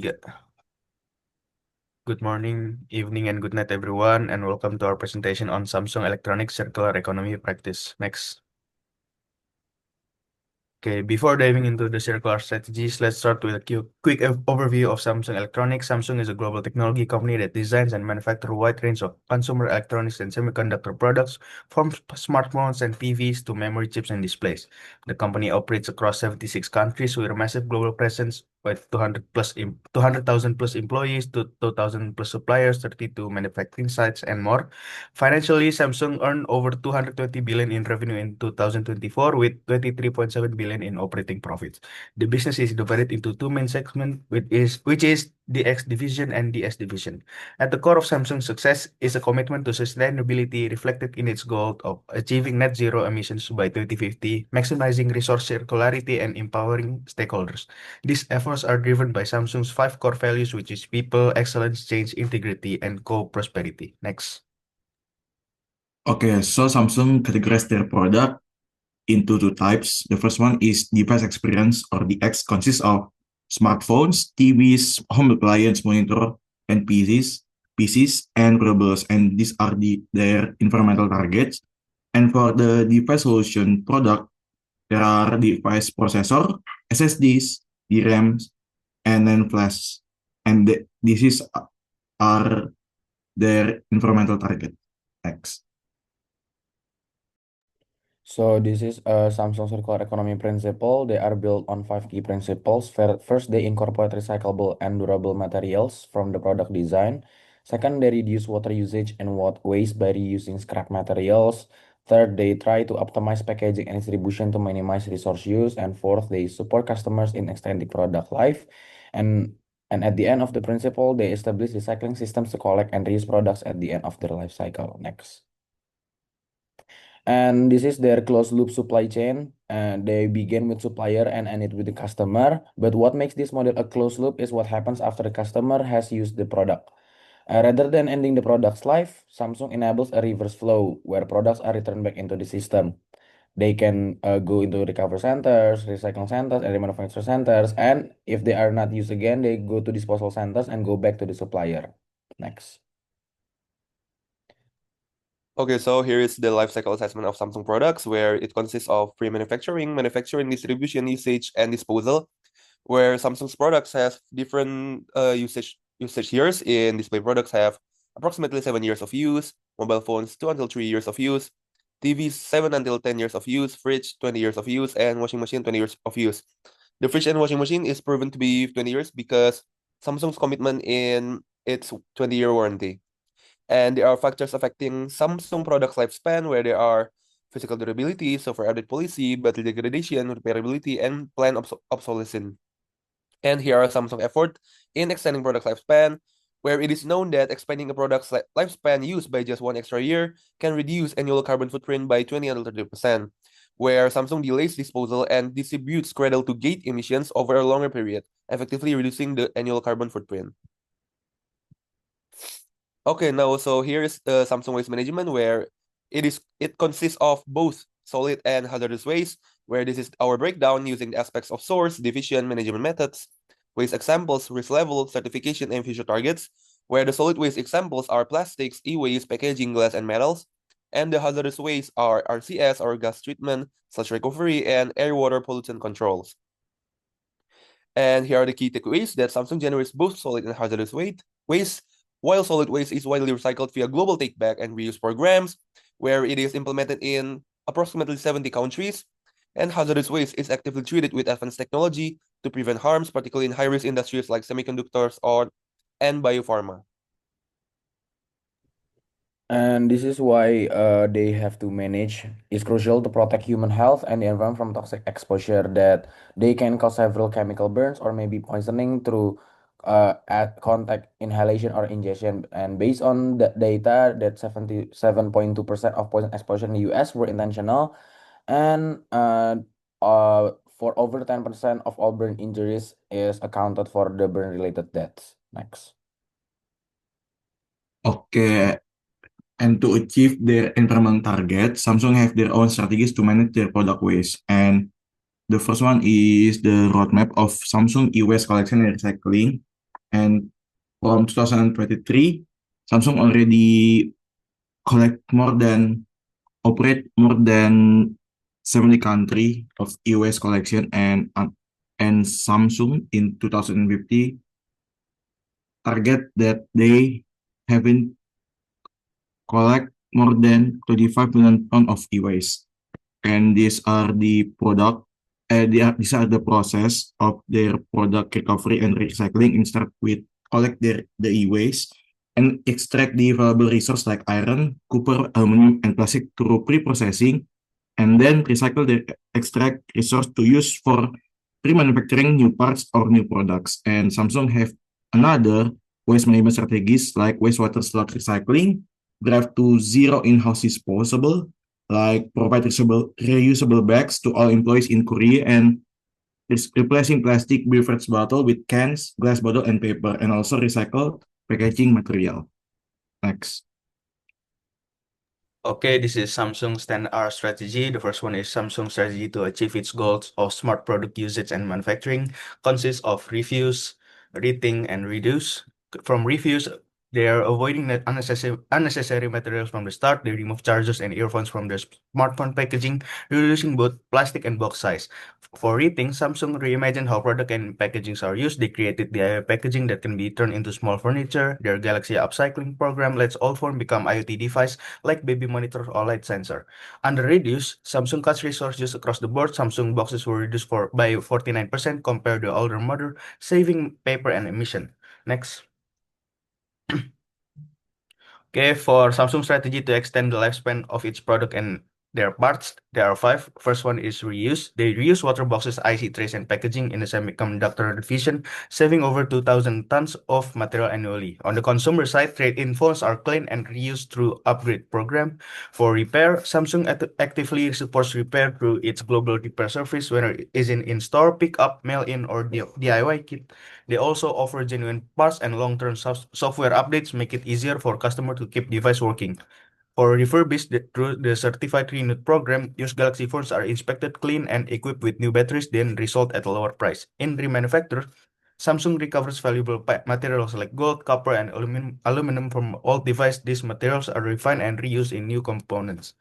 Tiga. Good morning, evening, and good night, everyone, and welcome to our presentation on Samsung Electronics Circular Economy Practice. Next. Okay, before diving into the circular strategies, let's start with a quick overview of Samsung Electronics. Samsung is a global technology company that designs and manufactures a wide range of consumer electronics and semiconductor products, from smartphones and TVs to memory chips and displays. The company operates across 76 countries with a massive global presence, with 200,000 plus employees, to 2,000 plus suppliers, 32 manufacturing sites, and more. Financially, Samsung earned over 220 billion in revenue in 2024 with 23.7 billion in operating profits. The business is divided into two main segments, which is the X division and the S division. At the core of Samsung's success is a commitment to sustainability reflected in its goal of achieving net zero emissions by 2050, maximizing resource circularity, and empowering stakeholders. These efforts are driven by Samsung's five core values, which is people, excellence, change, integrity, and co-prosperity. Next. Okay, so Samsung categorized their product into two types. The first one is device experience, or the X, consists of smartphones, TVs, home appliance monitor, and PCs and wearables, and these are their environmental targets. And for the device solution product, there are device processor, SSDs, DRAMs, and then flash. And this is are their environmental target X. So this is a Samsung circular economy principle. They are built on five key principles. First, they incorporate recyclable and durable materials from the product design. Second, they reduce water usage and waste by reusing scrap materials. Third, they try to optimize packaging and distribution to minimize resource use. And fourth, they support customers in extending product life. And and at the end of the principle, they establish recycling systems to collect and reuse products at the end of their life cycle. Next. And this is their closed loop supply chain. And they begin with supplier and end it with the customer. But what makes this model a closed loop is what happens after the customer has used the product. Rather than ending the product's life, Samsung enables a reverse flow where products are returned back into the system. They can go into recovery centers, recycling centers, and remanufacture centers. And if they are not used again, they go to disposal centers and go back to the supplier. Next. Okay, so here is the life cycle assessment of Samsung products, where it consists of pre-manufacturing, manufacturing, distribution, usage, and disposal, where Samsung's products have different usage years. In display products have approximately 7 years of use, mobile phones 2 until 3 years of use, TVs 7 until 10 years of use, fridge 20 years of use, and washing machine 20 years of use. The fridge and washing machine is proven to be 20 years because Samsung's commitment in its 20-year warranty. And there are factors affecting Samsung products lifespan, where there are physical durability, software update policy, battery degradation, repairability, and planned obsolescence. And here are Samsung effort in extending product lifespan, where it is known that expanding a product's lifespan used by just 1 extra year can reduce annual carbon footprint by 20 until 30%, where Samsung delays disposal and distributes cradle-to-gate emissions over a longer period, effectively reducing the annual carbon footprint. Okay, now so here is Samsung Waste Management, where it consists of both solid and hazardous waste, where this is our breakdown using the aspects of source, division, management methods, waste examples, risk level, certification, and future targets, where the solid waste examples are plastics, e-waste, packaging, glass, and metals, and the hazardous waste are RCS, or gas treatment, sludge recovery, and air water pollutant controls. And here are the key takeaways: that Samsung generates both solid and hazardous waste, while solid waste is widely recycled via global take-back and reuse programs, where it is implemented in approximately 70 countries, and hazardous waste is actively treated with advanced technology to prevent harms, particularly in high-risk industries like semiconductors and biopharma. And this is why they have to manage. It's crucial to protect human health and the environment from toxic exposure that they can cause several chemical burns or maybe poisoning through at contact inhalation or ingestion. And based on the data, that 77.2% of poison exposure in the US were intentional, and for over 10% of all burn injuries is accounted for the burn-related deaths. Next. Okay, and to achieve their environmental target, Samsung have their own strategies to manage their product waste. And the first one is the roadmap of Samsung e-waste collection and recycling. And from 2023, Samsung already operate more than 70 country of e-waste collection, and Samsung in 2050 target that they haven't collect more than 25 million ton of e-waste. And these are the process of their product recovery and recycling. Instead with collect the e-waste and extract the valuable resource like iron, copper, aluminum, and plastic through pre-processing, and then recycle the extract resource to use for remanufacturing new parts or new products. And Samsung have another waste management strategies like wastewater sludge recycling, drive to zero in-house disposable, like provide reusable bags to all employees in Korea, and replacing plastic beverage bottle with cans, glass bottle, and paper, and also recycle packaging material. Next. Okay, this is Samsung's 10R strategy. The first one is Samsung's strategy to achieve its goals of smart product usage and manufacturing consists of refuse, rethink, and reduce. From refuse, they are avoiding unnecessary materials from the start. They remove chargers and earphones from their smartphone packaging, reducing both plastic and box size. For rethink, Samsung reimagined how product and packagings are used. They created DIY packaging that can be turned into small furniture. Their Galaxy upcycling program lets all phone become IoT device like baby monitor or light sensor. Under reduce, Samsung cuts resource use across the board. Samsung boxes were reduced by 49% compared to older model, saving paper and emission. Next. Okay, for Samsung strategy to extend the lifespan of its product and their parts, there are five. First one is reuse. They reuse water boxes, IC trays, and packaging in the semiconductor division, saving over 2,000 tons of material annually. On the consumer side, trade-in phones are cleaned and reused through upgrade program. For repair, Samsung actively supports repair through its global repair service, whether it is in store, pick-up, mail-in, or DIY kit. They also offer genuine parts and long-term software updates, make it easier for customer to keep device working. For refurbished through the certified reunit program, used Galaxy phones are inspected, cleaned, and equipped with new batteries, then resold at a lower price. In remanufacture, Samsung recovers valuable materials like gold, copper, and aluminum from old devices. These materials are refined and reused in new components.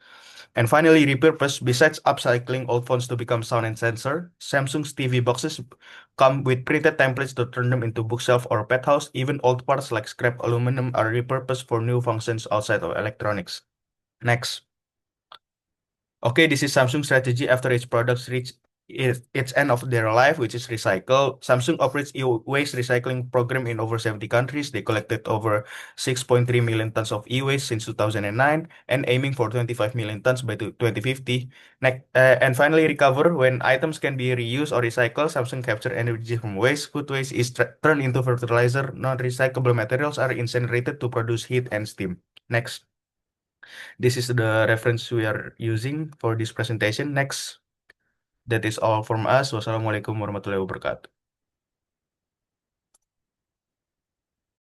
And finally, repurpose. Besides upcycling old phones to become sound and sensor, Samsung's TV boxes come with printed templates to turn them into bookshelf or pet house. Even old parts like scrap aluminum are repurposed for new functions outside of electronics. Next. Okay, this is Samsung strategy after its products reach its end of their life, which is recycle. Samsung operates e-waste recycling program in over 70 countries. They collected over 6.3 million tons of e-waste since 2009 and aiming for 25 million tons by 2050. And finally, recover. When items can be reused or recycled, Samsung capture energy from waste. Food waste is turned into fertilizer. Non-recyclable materials are incinerated to produce heat and steam. Next. This is the reference we are using for this presentation. Next. That is all from us. Wassalamualaikum warahmatullahi wabarakatuh.